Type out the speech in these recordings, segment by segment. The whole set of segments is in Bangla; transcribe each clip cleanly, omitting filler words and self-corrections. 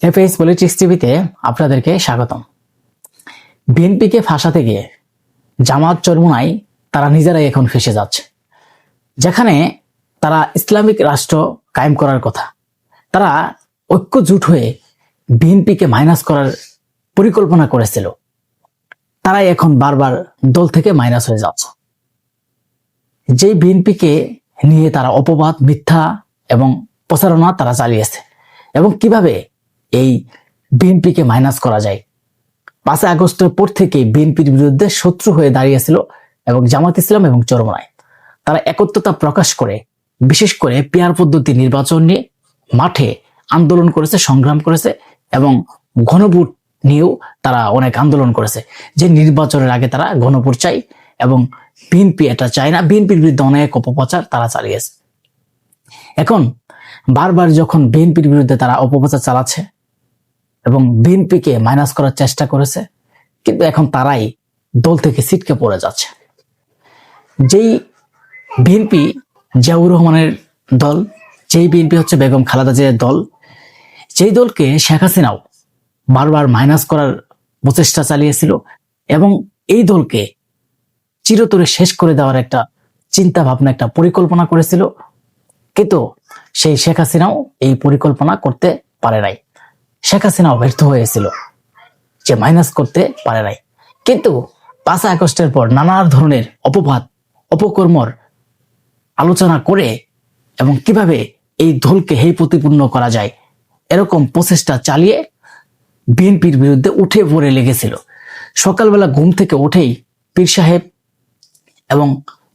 এফএস পলিটিক্স টিভিতে আপনাদেরকে স্বাগতম। বিএনপিকে ফাঁসাতে গিয়ে জামাত চরমোনাই তারা নিজেরাই এখন ফেঁসে যাচ্ছে। যেখানে তারা ইসলামিক রাষ্ট্র কায়েম করার কথা, তারা ঐক্যজোট হয়ে বিএনপিকে মাইনাস করার পরিকল্পনা করেছিল, তারাই এখন বারবার দল থেকে মাইনাস হয়ে যাচ্ছে। যেই বিএনপিকে নিয়ে তারা অপবাদ, মিথ্যা এবং প্রচারণা তারা চালিয়েছে এবং কিভাবে এই বিএনপিকে মাইনাস করা যায়। 5 আগস্টের পর থেকে বিএনপির বিরুদ্ধে শত্রু হয়ে দাঁড়িয়েছিল এবং জামাত ইসলাম এবং চরমোনাই তারা একত্রতা প্রকাশ করে, বিশেষ করে পিয়ার পদ্ধতি নির্বাচন নিয়ে মাঠে আন্দোলন করেছে, সংগ্রাম করেছে এবং গণভোট নিয়েও তারা অনেক আন্দোলন করেছে যে নির্বাচনের আগে তারা গণভোট চাই এবং বিএনপি এটা চায় না। বিএনপির বিরুদ্ধে অনেক অপপ্রচার তারা চালিয়েছে। এখন বারবার যখন বিএনপির বিরুদ্ধে তারা অপপ্রচার চালাচ্ছে এবং বিএনপিকে মাইনাস করার চেষ্টা করেছে, কিন্তু এখন তারাই দল থেকে ছিটকে পড়ে যাচ্ছে। যেই বিএনপি জিয়াউর রহমানের দল, যেই বিএনপি হচ্ছে বেগম খালেদা জিয়ার দল, যেই দলকে শেখ হাসিনাও বারবার মাইনাস করার প্রচেষ্টা চালিয়েছিল এবং এই দলকে চিরতরে শেষ করে দেওয়ার একটা চিন্তা ভাবনা, একটা পরিকল্পনা করেছিল, কিন্তু সেই শেখ হাসিনাও এই পরিকল্পনা করতে পারে নাই। শেখ হাসিনাও ব্যর্থ হয়েছিল, যে মাইনাস করতে পারে নাই। কিন্তু 5 আগস্টের পর নানা ধরনের অপবাদ, অপকর্মর আলোচনা করে এবং কিভাবে এই দলকে হেয় প্রতিপন্ন করা যায়, এরকম প্রচেষ্টা চালিয়ে বিএনপির বিরুদ্ধে উঠে পড়ে লেগেছিল। সকালবেলা ঘুম থেকে উঠেই পীর সাহেব এবং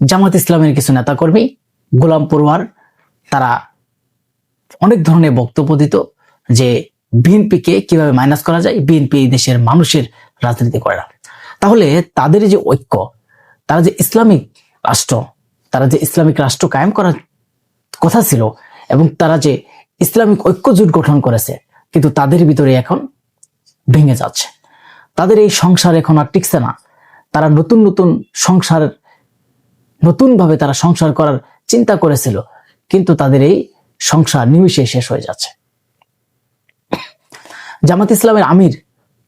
জামাত ইসলামের কিছু নেতাকর্মী, গোলাম পরোয়ার, তারা অনেক ধরনের বক্তব্য দিত যে বিএনপিকে কিভাবে মাইনাস করা যায়, বিএনপি এই দেশের মানুষের রাজনীতি করে না। তাহলে তাদের যে ঐক্য, তারা যে ইসলামিক রাষ্ট্র কায়েম করার কথা ছিল এবং তারা যে ইসলামিক ঐক্যজোট গঠন করেছে, কিন্তু তাদের ভিতরে এখন ভেঙে যাচ্ছে। তাদের এই সংসার এখন আর টিকছে না। তারা নতুনভাবে তারা সংসার করার চিন্তা করেছিল, কিন্তু তাদের এই সংসার নিমিষে শেষ হয়ে যাচ্ছে। জামাত ইসলামের আমির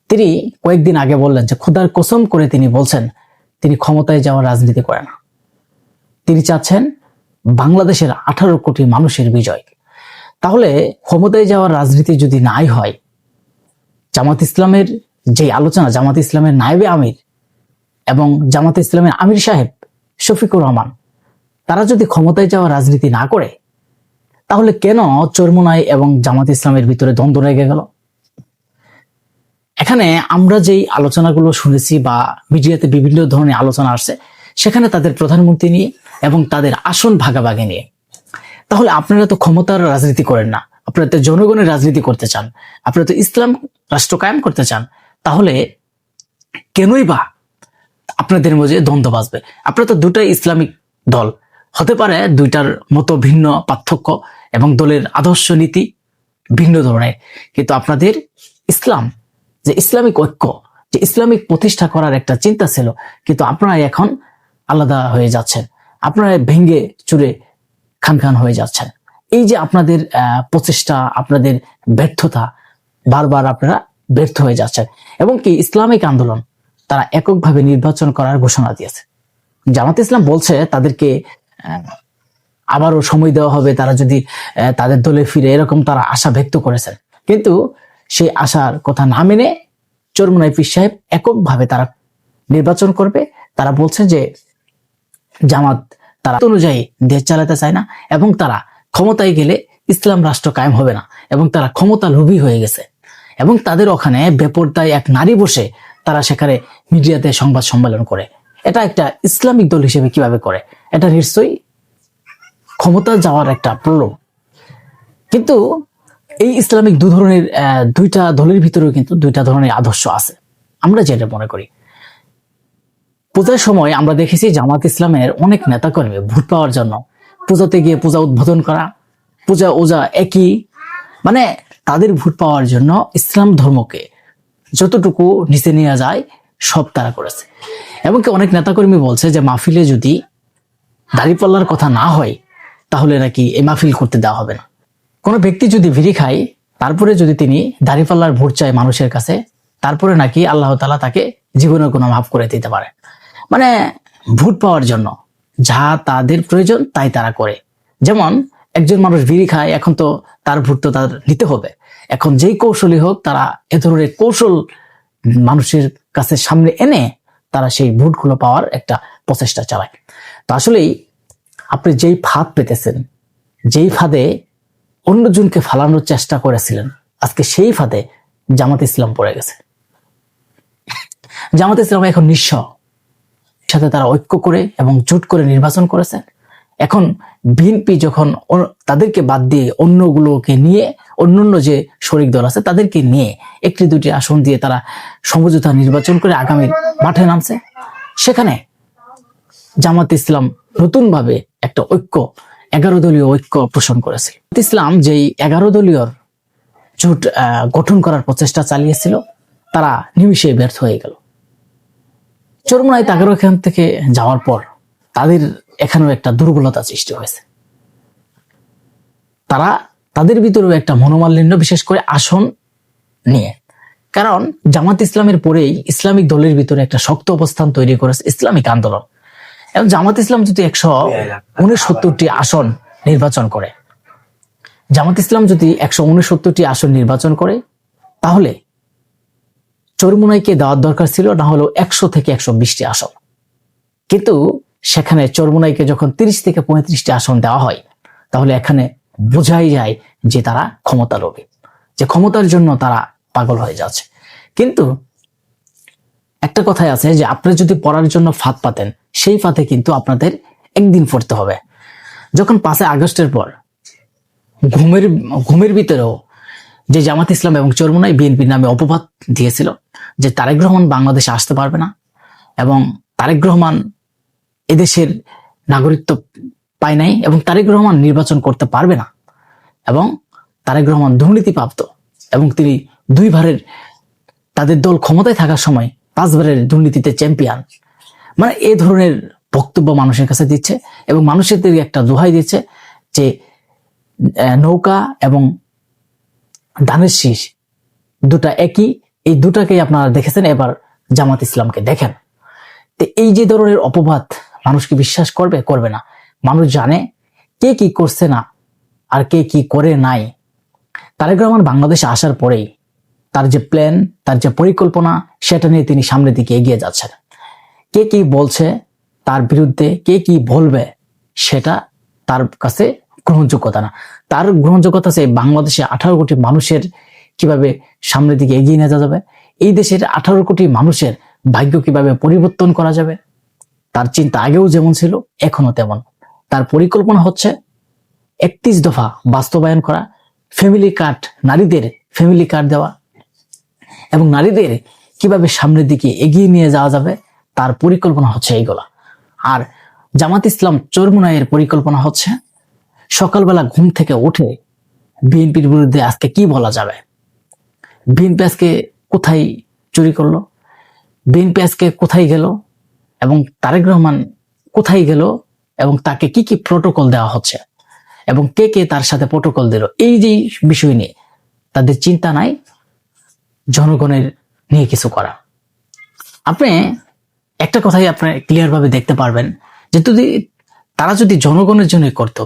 তিনি কয়েকদিন আগে বললেন যে খোদার কসম করে তিনি বলছেন তিনি ক্ষমতায় যাওয়ার রাজনীতি করেন না। তিনি চাচ্ছেন বাংলাদেশের 18 কোটি মানুষের বিজয়। তাহলে ক্ষমতায় যাওয়ার রাজনীতি যদি নাই হয়, জামাত ইসলামের যে আলোচনা, জামাত ইসলামের নায়েবে আমির এবং জামাত ইসলামের আমির সাহেব শফিকুর রহমান, তারা যদি ক্ষমতায় যাওয়ার রাজনীতি না করে, তাহলে কেন চরমোনাই এবং জামাত ইসলামের ভিতরে দ্বন্দ্ব লেগে গেল? এখানে আমরা যেই আলোচনাগুলো শুনেছি বা মিডিয়াতে বিভিন্ন ধরনের আলোচনা আসছে, সেখানে তাদের প্রধানমন্ত্রী নিয়ে এবং তাদের আসন ভাগাভাগি নিয়ে। তাহলে আপনারা তো ক্ষমতার রাজনীতি করেন না, আপনারা তো জনগণের রাজনীতি করতে চান, আপনারা তো ইসলাম রাষ্ট্র কায়েম করতে চান, তাহলে কেনই বা আপনাদের মধ্যে দ্বন্দ্ব বাজবে? আপনারা তো দুটাই ইসলামিক দল, হতে পারে দুইটার মতো ভিন্ন পার্থক্য এবং দলের আদর্শ নীতি ভিন্ন ধরনের, কিন্তু আপনাদের ইসলাম, যে ইসলামিক ঐক্য, যে ইসলামিক প্রতিষ্ঠা করার একটা চিন্তা ছিল, কিন্তু আপনারা এখন আলাদা হয়ে যাচ্ছেন, আপনারা ভেঙ্গে চুরে খান হয়ে যাচ্ছেন। এই যে আপনাদের প্রচেষ্টা, আপনাদের ব্যর্থতা, বারবার আপনারা ব্যর্থ হয়ে যাচ্ছেন। এবং কি ইসলামিক আন্দোলন তারা এককভাবে নির্বাচন করার ঘোষণা দিয়েছে। জামাত ইসলাম বলছে তাদেরকে আবারও সময় দেওয়া হবে, তারা যদি তাদের দলে ফিরে, এরকম তারা আশা ব্যক্ত করেছেন। কিন্তু সেই আশার কথা না মেনে চরমোনাই পীর সাহেব এককভাবে তারা নির্বাচন করবে। তারা বলছে যে জামাত তারা অনুযায়ী দেশ চালাতে চায় না এবং তারা ক্ষমতায় গেলে ইসলাম রাষ্ট্র কায়েম হবে না এবং তারা ক্ষমতা লোভী হয়ে গেছে। এবং তাদের ওখানে বেপরদায় এক নারী বসে তারা সেখানে মিডিয়াতে সংবাদ সম্মেলন করে। এটা একটা ইসলামিক দল হিসেবে কিভাবে করে? এটা নিশ্চয়ই ক্ষমতা যাওয়ার একটা প্রলোভ। কিন্তু এই ইসলামিক দুইটা দলের ভিতরেও কিন্তু দুইটা ধরনের আদর্শ আছে। আমরা যেটা মনে করি, পূজার সময় আমরা দেখেছি জামাত ইসলামের অনেক নেতাকর্মী ভোট পাওয়ার জন্য পূজাতে গিয়ে পূজা উদ্বোধন করা, পূজা ওজা একই, মানে তাদের ভোট পাওয়ার জন্য ইসলাম ধর্মকে যতটুকু নিচে নেওয়া যায় সব তারা করেছে। এবং কি অনেক নেতাকর্মী বলছে যে মাহফিলে যদি দাঁড়িপাল্লার কথা না হয়, তাহলে নাকি এই মাহফিল করতে দেওয়া হবে না। কোনো ব্যক্তি যদি বিড়ি খায় তারপরে যদি তিনি দাঁড়িপাল্লার ভোট চায় মানুষের কাছে, তারপরে নাকি আল্লাহ তাআলা তাকে জীবনের গুনাহ মাফ করে দিতে পারে। মানে ভোট পাওয়ার জন্য যা তাদের প্রয়োজন তাই তারা করে। যেমন একজন মানুষ বিড়ি খায়, এখন তো তার ভোট তো তার নিতে হবে। এখন যেই কৌশলী হোক, তারা এ ধরনের কৌশল মানুষের কাছে সামনে এনে তারা সেই ভোটগুলো পাওয়ার একটা প্রচেষ্টা চালায়। তো আসলেই আপনি যেই ফাঁদ পেতেছেন, যেই ফাঁদে অন্যজনকে ফালানোর চেষ্টা করেছিলেন, আজকে সেই ফাঁদে জামাত ইসলাম পড়ে গেছে। জামাত ইসলাম এখন নিঃস্ব, সাথে তারা ঐক্য করে এবং জোট করে নির্বাচন করেছে। এখন বিএনপি যখন তাদেরকে বাদ দিয়ে অন্যগুলোকে নিয়ে, অন্যান্য যে শরিক দল আছে তাদেরকে নিয়ে একটি দুটি আসন দিয়ে তারা সমঝোতা নির্বাচন করে আগামী মাঠে নামছে, সেখানে জামাত ইসলাম নতুন ভাবে একটা ঐক্য, 11 দলীয় ঐক্য পোষণ করেছে। ইসলাম যেই 11 দলীয় জোট গঠন করার প্রচেষ্টা চালিয়েছিল, তারা নিমিষে ব্যর্থ হয়ে গেল। চরমোনাই তাগেরও এখান থেকে যাওয়ার পর তাদের এখানেও একটা দুর্বলতা সৃষ্টি হয়েছে। তারা তাদের ভিতরেও একটা মনোমালিন্য, বিশেষ করে আসন নিয়ে। কারণ জামাত ইসলামের পরেই ইসলামিক দলের ভিতরে একটা শক্ত অবস্থান তৈরি করেছে ইসলামিক আন্দোলন। এবং জামাত ইসলাম যদি 169টি আসন নির্বাচন করে, জামাত ইসলাম যদি 169টি আসন নির্বাচন করে, তাহলে চরমোনাইকে দেওয়ার দরকার ছিল না হলেও 100 থেকে 120টি আসন। কিন্তু সেখানে চরমোনাইকে যখন 30 থেকে 35টি আসন দেওয়া হয়, তাহলে এখানে বোঝাই যায় যে তারা ক্ষমতা লোভী, যে ক্ষমতার জন্য তারা পাগল হয়ে যাচ্ছে। কিন্তু একটা কথাই আছে যে আপনি যদি পড়ার জন্য ফাঁদ পাতেন, সেই ফাঁদে কিন্তু আপনাদের একদিন পড়তে হবে। যখন 5 আগস্টের পর ঘুমের ভিতরেও যে জামাত ইসলাম এবং চরমোনাই বিএনপির নামে অপবাদ দিয়েছিল যে তারেক রহমান বাংলাদেশে আসতে পারবে না এবং তারেক রহমান এদেশের নাগরিকত্ব পায় নাই এবং তারেক রহমান নির্বাচন করতে পারবে না এবং তারেক রহমান দুর্নীতিপ্রাপ্ত এবং তিনি 2 বারের, তাদের দল ক্ষমতায় থাকার সময় 5 বারের দুর্নীতিতে চ্যাম্পিয়ন, মানে এই ধরনের বক্তব্য মানুষের কাছে দিচ্ছে এবং মানুষের একটা দোহাই দিচ্ছে যে নৌকা এবং ধানের শীষ দুটা একই, এই দুটাকেই আপনারা দেখেছেন, এবার জামাত ইসলামকে দেখেন। তো এই যে ধরনের অপবাদ মানুষকে বিশ্বাস করবে না। মানুষ জানে কে কি করছে না আর কে কি করে নাই। তারেক রহমান বাংলাদেশে আসার পরেই তার যে প্ল্যান, তার যে পরিকল্পনা, সেটা নিয়ে তিনি সামনের দিকে এগিয়ে যাচ্ছেন। কে কি বলছে তার বিরুদ্ধে, কে কি বলবে, সেটা তার কাছে গ্রহণযোগ্যতা না। তার গ্রহণযোগ্যতা আছে বাংলাদেশে 18 কোটি মানুষের কিভাবে সামনের দিকে এগিয়ে নিয়ে যাওয়া যাবে, এই দেশের 18 কোটি মানুষের ভাগ্য কিভাবে পরিবর্তন করা যাবে। তার চিন্তা আগেও যেমন ছিল, এখনো তেমন। তার পরিকল্পনা হচ্ছে 31 দফা বাস্তবায়ন করা, ফ্যামিলি কার্ড, নারীদের ফ্যামিলি কার্ড দেওয়া এবং নারীদের কিভাবে সামনের দিকে এগিয়ে নিয়ে যাওয়া যাবে, তার পরিকল্পনা হচ্ছে এইগুলা। আর জামাত ইসলাম চরমোনাইয়ের পরিকল্পনা হচ্ছে সকালবেলা ঘুম থেকে উঠে বিএনপির বিরুদ্ধে আজকে কি বলা যাবে, বিএনপি আজকে কোথায় চুরি করলো, বিএনপি আজকে কোথায় গেল এবং তারেক রহমান কোথায় গেল এবং তাকে কি কি প্রটোকল দেওয়া হচ্ছে এবং কে কে তার সাথে প্রটোকল দিল, এই যে বিষয় নিয়ে তাদের চিন্তা নাই জনগণের নিয়ে কিছু করা। আপনি একটা কথাই আপনি ক্লিয়ার ভাবে দেখতে পারবেন যে তারা যদি জনগণের জন্য করত,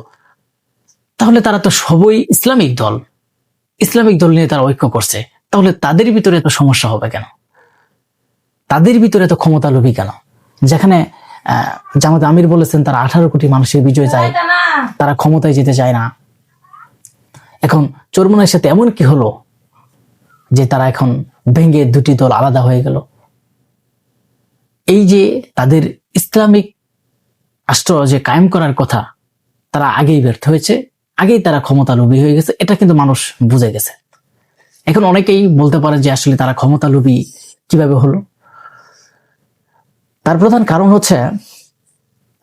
তাহলে তারা তো সবই ইসলামিক দল নিয়ে তারা ঐক্য করছে, তাহলে তাদের ভিতরে এত সমস্যা হবে কেন, তাদের ভিতরে এত ক্ষমতা লোভী কেন? যেখানে জামাত আমির বলেছেন তারা 18 কোটি মানুষের বিজয় চায়, তারা ক্ষমতায় যেতে চায় না। এখন চরমোনাইয়ের সাথে এমন কি হলো যে তারা এখন ভেঙে 2টি দল আলাদা হয়ে গেল? এই যে তাদের ইসলামিক রাষ্ট্র যে কায়েম করার কথা, তারা আগেই ব্যর্থ হয়েছে, আগেই তারা ক্ষমতা লোভী হয়ে গেছে, এটা কিন্তু মানুষ বুঝে গেছে। এখন অনেকেই বলতে পারে যে আসলে তারা ক্ষমতা লোভী কিভাবে হলো। তার প্রধান কারণ হচ্ছে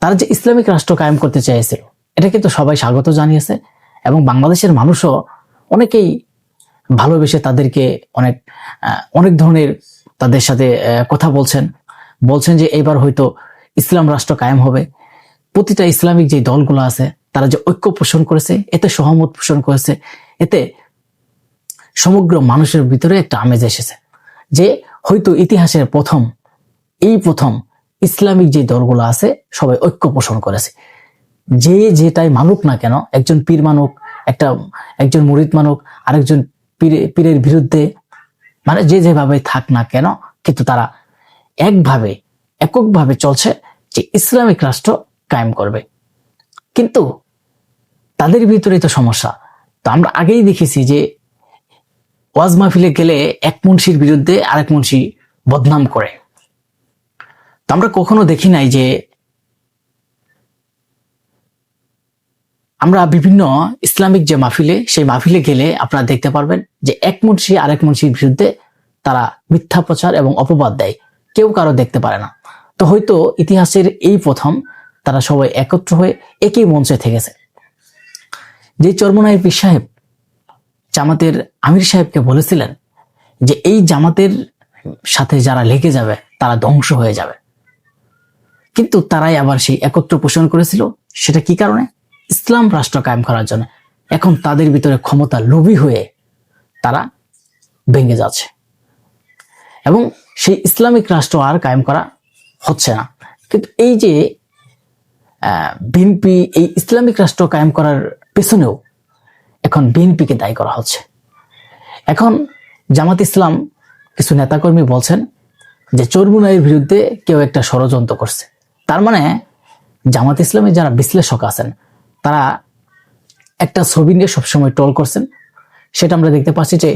তারা যে ইসলামিক রাষ্ট্র কায়েম করতে চেয়েছিল, এটা কিন্তু সবাই স্বাগত জানিয়েছে এবং বাংলাদেশের মানুষও অনেকেই ভালোবেসে তাদেরকে অনেক ধরনের তাদের সাথে কথা বলছেন যে এবার হয়তো ইসলাম রাষ্ট্র কায়েম হবে। প্রতিটা ইসলামিক যে দলগুলো আছে তারা যে ঐক্য পোষণ করেছে, এতে সহমত পোষণ করেছে, এতে সমগ্র মানুষের ভিতরে একটা আমেজ এসেছে যে হয়তো ইতিহাসের প্রথম ইসলামিক যে দলগুলো আছে সবাই ঐক্য পোষণ করেছে। যে যেটাই মানুক না কেন, একজন পীর মানুক, একজন মুরিদ মানুক, আরেকজন পীরের বিরুদ্ধে, মানে যে যেভাবে থাক না কেন, কিন্তু তারা এককভাবে চলছে যে ইসলামিক রাষ্ট্র কায়েম করবে। কিন্তু তাদের ভিতরে তো সমস্যা। তো আমরা আগেই দেখেছি যে ওয়াজ মাহফিলে গেলে এক মুন্সির বিরুদ্ধে আরেক মুন্সি বদনাম করে। তো আমরা কখনো দেখি নাই যে আমরা বিভিন্ন ইসলামিক যে মাহফিলে, সেই মাহফিলে গেলে আপনারা দেখতে পারবেন যে এক মুন্সি আরেক মুন্সির বিরুদ্ধে তারা মিথ্যা প্রচার এবং অপবাদ দেয়, কেউ কারো দেখতে পারে না। তো হয়তো ইতিহাসের এই প্রথম তারা সবাই একত্র হয়ে একই মঞ্চে থেকেছে। যে চরমোনাই পীর সাহেব জামাতের আমির সাহেবকে বলেছিলেন যে এই জামাতের সাথে যারা লেগে যাবে তারা ধ্বংস হয়ে যাবে, কিন্তু তারাই আবার সেই একত্র পোষণ করেছিল। সেটা কি কারণে? ইসলাম রাষ্ট্র কায়েম করার জন্য। এখন তাদের ভিতরে ক্ষমতা লোভী হয়ে তারা ভেঙে যাচ্ছে এবং সেই ইসলামিক রাষ্ট্র আর কায়েম করা হচ্ছে না। কিন্তু এই যে বিএনপি এই ইসলামিক রাষ্ট্র কায়েম করার পেছনেও এখন বিএনপিকে দায়ী করা হচ্ছে। এখন জামাত ইসলাম কিছু নেতাকর্মী বলছেন যে চরমোনাইয়ের বিরুদ্ধে কেউ একটা ষড়যন্ত্র করছে। তার মানে জামাত ইসলামের যারা বিশ্লেষক আছেন তারা একটা ছবি নিয়ে সবসময় ট্রল করছেন। সেটা আমরা দেখতে পাচ্ছি যে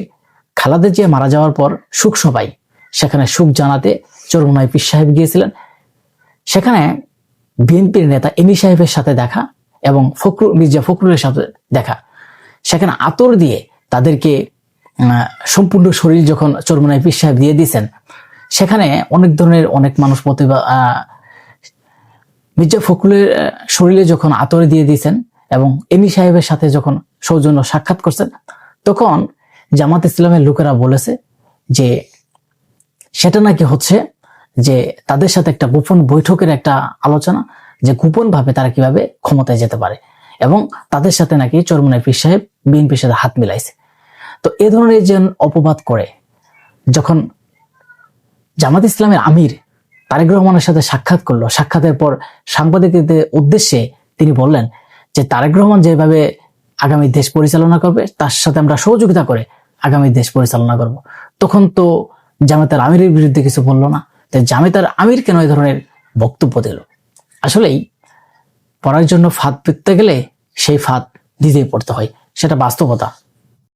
খালেদা জিয়া মারা যাওয়ার পর শোক সভায়, সেখানে শোক জানাতে চরমোনাই পীর সাহেব গিয়েছিলেন। সেখানে বিএনপির নেতা এমি সাহেবের সাথে দেখা এবং মির্জা ফখরুলের সাথে দেখা। সেখানে আতর দিয়ে তাদেরকে সম্পূর্ণ শরীর যখন চরমোনাই পীর সাহেব দিয়ে দিয়েছেন, সেখানে অনেক ধরনের অনেক মানুষ মির্জা ফখরুলের শরীরে যখন আতর দিয়ে দিয়েছেন এবং এমি সাহেবের সাথে যখন সৌজন্য সাক্ষাৎ করছেন, তখন জামাত ইসলামের লোকেরা বলেছে যে সেটা নাকি হচ্ছে যে তাদের সাথে একটা গোপন বৈঠকের একটা আলোচনা, যে গোপন ভাবে তারা কিভাবে ক্ষমতায় যেতে পারে, এবং তাদের সাথে নাকি চরমোনাই পীর সাহেব বিএনপির সাথে হাত মিলাইছে। তো এ ধরনের যে অপবাদ করে যখন জামাত ইসলামের আমির তারেক রহমানের সাথে সাক্ষাৎ করলো, সাক্ষাতের পর সাংবাদিকদের উদ্দেশ্যে তিনি বললেন যে তারেক রহমান যেভাবে আগামী দেশ পরিচালনা করবে তার সাথে আমরা সহযোগিতা করে আগামী দেশ পরিচালনা করব। তখন তো জামাতের আমিরের বিরুদ্ধে কিছু বললো না। তো জামাতের আমির কেন এই ধরনের বক্তব্য দিল? আসলেই পড়ার জন্য ফাঁদ পেতে গেলে সেই ফাঁদ নিজেই পড়তে হয়, সেটা বাস্তবতা।